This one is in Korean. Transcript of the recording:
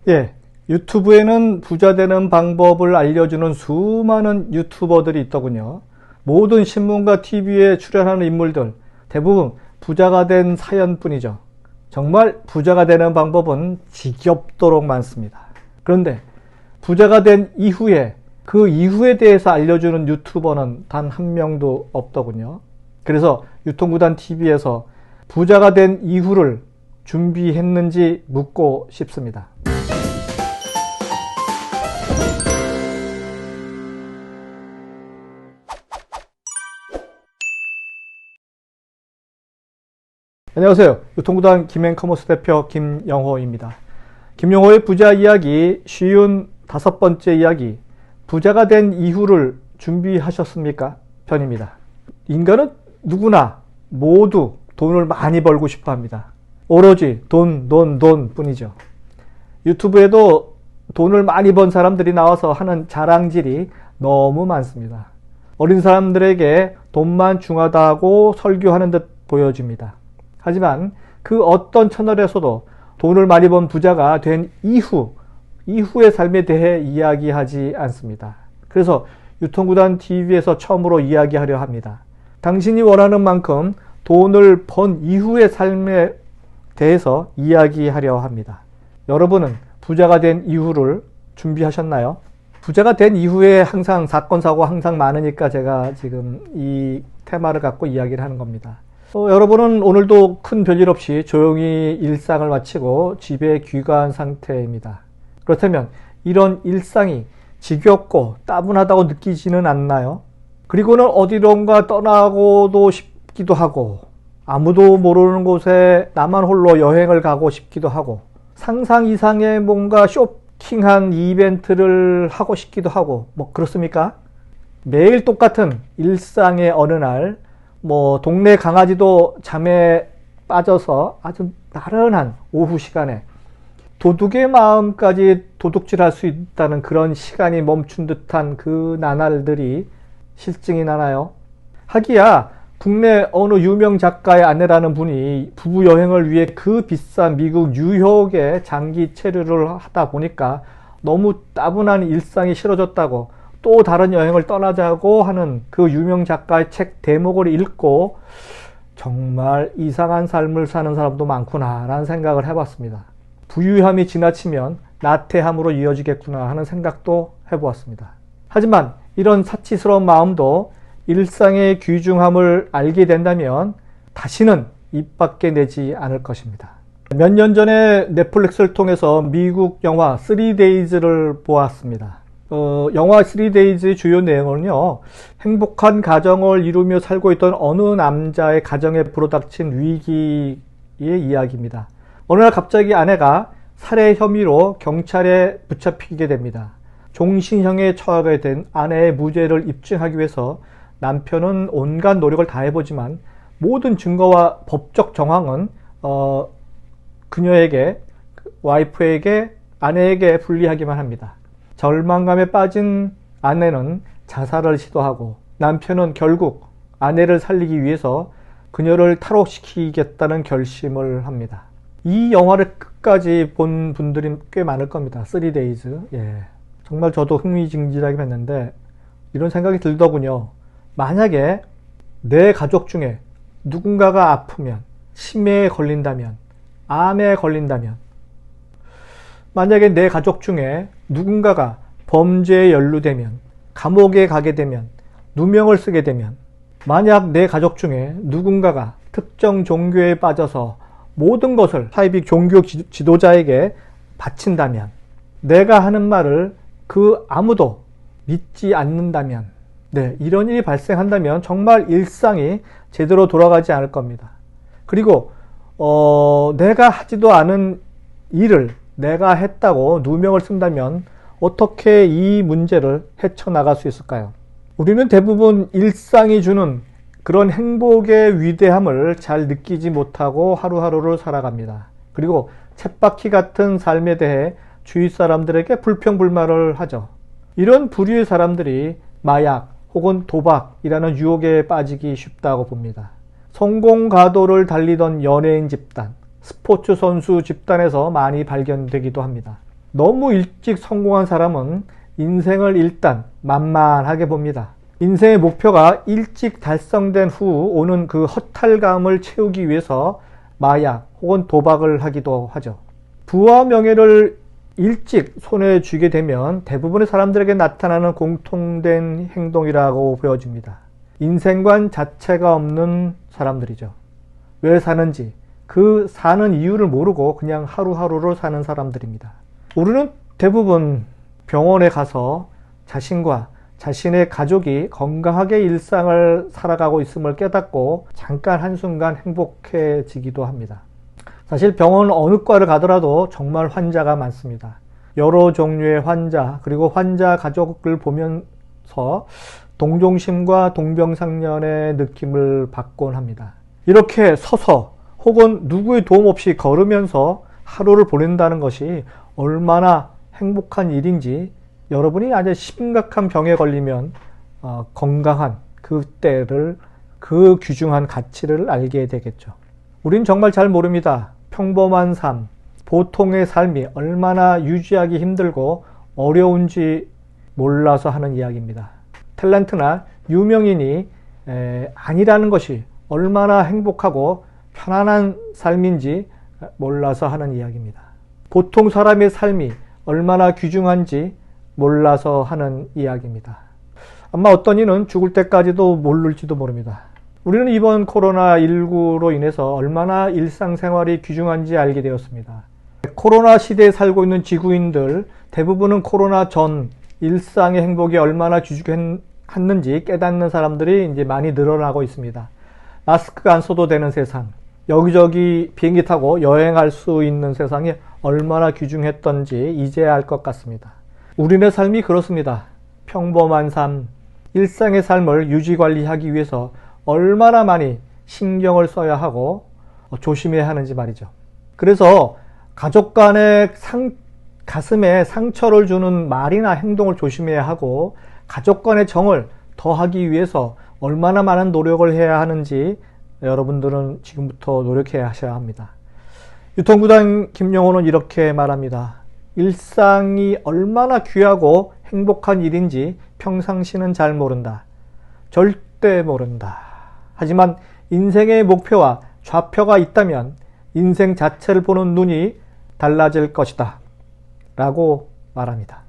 예, 유튜브에는 부자 되는 방법을 알려주는 수많은 유튜버들이 있더군요. 모든 신문과 TV에 출연하는 인물들 대부분 부자가 된 사연뿐이죠. 정말 부자가 되는 방법은 지겹도록 많습니다. 그런데 부자가 된 이후에 그 이후에 대해서 알려주는 유튜버는 단 한 명도 없더군요. 그래서 유통구단TV에서 부자가 된 이후를 준비했는지 묻고 싶습니다. 안녕하세요. 유통구단 김앤커머스 대표 김영호입니다. 김영호의 부자 이야기 쉬운 5번째 이야기, 부자가 된 이후를 준비하셨습니까? 편입니다. 인간은 누구나 모두 돈을 많이 벌고 싶어 합니다. 오로지 돈 뿐이죠. 유튜브에도 돈을 많이 번 사람들이 나와서 하는 자랑질이 너무 많습니다. 어린 사람들에게 돈만 중하다고 설교하는 듯 보여집니다. 하지만 그 어떤 채널에서도 돈을 많이 번 부자가 된 이후의 삶에 대해 이야기하지 않습니다. 그래서 유통구단TV에서 처음으로 이야기하려 합니다. 당신이 원하는 만큼 돈을 번 이후의 삶에 대해서 이야기하려 합니다. 여러분은 부자가 된 이후를 준비하셨나요? 부자가 된 이후에 항상 사건, 사고가 항상 많으니까 제가 지금 이 테마를 갖고 이야기를 하는 겁니다. 여러분은 오늘도 큰 별일 없이 조용히 일상을 마치고 집에 귀가한 상태입니다. 그렇다면 이런 일상이 지겹고 따분하다고 느끼지는 않나요? 그리고는 어디론가 떠나고도 싶기도 하고, 아무도 모르는 곳에 나만 홀로 여행을 가고 싶기도 하고, 상상 이상의 뭔가 쇼킹한 이벤트를 하고 싶기도 하고, 그렇습니까? 매일 똑같은 일상의 어느 날, 동네 강아지도 잠에 빠져서 아주 나른한 오후 시간에 도둑의 마음까지 도둑질할 수 있다는 그런 시간이 멈춘 듯한 그 나날들이 실증이 나나요? 하기야 국내 어느 유명 작가의 아내라는 분이 부부 여행을 위해 그 비싼 미국 뉴욕에 장기 체류를 하다 보니까 너무 따분한 일상이 싫어졌다고 또 다른 여행을 떠나자고 하는 그 유명 작가의 책 대목을 읽고 정말 이상한 삶을 사는 사람도 많구나 라는 생각을 해봤습니다. 부유함이 지나치면 나태함으로 이어지겠구나 하는 생각도 해보았습니다. 하지만 이런 사치스러운 마음도 일상의 귀중함을 알게 된다면 다시는 입 밖에 내지 않을 것입니다. 몇 년 전에 넷플릭스를 통해서 미국 영화 3데이즈를 보았습니다. 영화 3데이즈의 주요 내용은요, 행복한 가정을 이루며 살고 있던 어느 남자의 가정에 불어닥친 위기의 이야기입니다. 어느 날 갑자기 아내가 살해 혐의로 경찰에 붙잡히게 됩니다. 종신형에 처하게 된 아내의 무죄를 입증하기 위해서 남편은 온갖 노력을 다해보지만 모든 증거와 법적 정황은 그녀에게, 와이프에게, 아내에게 불리하기만 합니다. 절망감에 빠진 아내는 자살을 시도하고 남편은 결국 아내를 살리기 위해서 그녀를 탈옥시키겠다는 결심을 합니다. 이 영화를 끝까지 본 분들이 꽤 많을 겁니다. 3데이즈. 예. 정말 저도 흥미진진하게 했는데 이런 생각이 들더군요. 만약에 내 가족 중에 누군가가 아프면, 치매에 걸린다면, 암에 걸린다면, 만약에 내 가족 중에 누군가가 범죄에 연루되면, 감옥에 가게 되면, 누명을 쓰게 되면, 만약 내 가족 중에 누군가가 특정 종교에 빠져서 모든 것을 사이비 종교 지도자에게 바친다면, 내가 하는 말을 그 아무도 믿지 않는다면, 이런 일이 발생한다면 정말 일상이 제대로 돌아가지 않을 겁니다. 그리고 내가 하지도 않은 일을 내가 했다고 누명을 쓴다면 어떻게 이 문제를 헤쳐나갈 수 있을까요? 우리는 대부분 일상이 주는 그런 행복의 위대함을 잘 느끼지 못하고 하루하루를 살아갑니다. 그리고 쳇바퀴 같은 삶에 대해 주위 사람들에게 불평불만을 하죠. 이런 부류의 사람들이 마약 혹은 도박이라는 유혹에 빠지기 쉽다고 봅니다. 성공 가도를 달리던 연예인 집단, 스포츠 선수 집단에서 많이 발견되기도 합니다. 너무 일찍 성공한 사람은 인생을 일단 만만하게 봅니다. 인생의 목표가 일찍 달성된 후 오는 그 허탈감을 채우기 위해서 마약 혹은 도박을 하기도 하죠. 부와 명예를 일찍 손에 쥐게 되면 대부분의 사람들에게 나타나는 공통된 행동이라고 보여집니다. 인생관 자체가 없는 사람들이죠. 왜 사는지, 그 사는 이유를 모르고 그냥 하루하루를 사는 사람들입니다. 우리는 대부분 병원에 가서 자신과 자신의 가족이 건강하게 일상을 살아가고 있음을 깨닫고 잠깐 한순간 행복해지기도 합니다. 사실 병원 어느 과를 가더라도 정말 환자가 많습니다. 여러 종류의 환자 그리고 환자 가족을 보면서 동정심과 동병상련의 느낌을 받곤 합니다. 이렇게 서서 혹은 누구의 도움 없이 걸으면서 하루를 보낸다는 것이 얼마나 행복한 일인지 여러분이 아주 심각한 병에 걸리면 건강한 그때를 그 귀중한 가치를 알게 되겠죠. 우린 정말 잘 모릅니다. 평범한 삶, 보통의 삶이 얼마나 유지하기 힘들고 어려운지 몰라서 하는 이야기입니다. 탤런트나 유명인이 아니라는 것이 얼마나 행복하고 편안한 삶인지 몰라서 하는 이야기입니다. 보통 사람의 삶이 얼마나 귀중한지 몰라서 하는 이야기입니다. 아마 어떤 이는 죽을 때까지도 모를지도 모릅니다. 우리는 이번 코로나19로 인해서 얼마나 일상생활이 귀중한지 알게 되었습니다. 코로나 시대에 살고 있는 지구인들 대부분은 코로나 전 일상의 행복이 얼마나 귀중했는지 깨닫는 사람들이 이제 많이 늘어나고 있습니다. 마스크가 안 써도 되는 세상, 여기저기 비행기 타고 여행할 수 있는 세상이 얼마나 귀중했던지 이제야 알 것 같습니다. 우리네 삶이 그렇습니다. 평범한 삶, 일상의 삶을 유지관리하기 위해서 얼마나 많이 신경을 써야 하고 조심해야 하는지 말이죠. 그래서 가족 간의 가슴에 상처를 주는 말이나 행동을 조심해야 하고 가족 간의 정을 더하기 위해서 얼마나 많은 노력을 해야 하는지 여러분들은 지금부터 노력해야 하셔야 합니다. 유통구단 김영호는 이렇게 말합니다. 일상이 얼마나 귀하고 행복한 일인지 평상시는 잘 모른다. 절대 모른다. 하지만 인생의 목표와 좌표가 있다면 인생 자체를 보는 눈이 달라질 것이다. 라고 말합니다.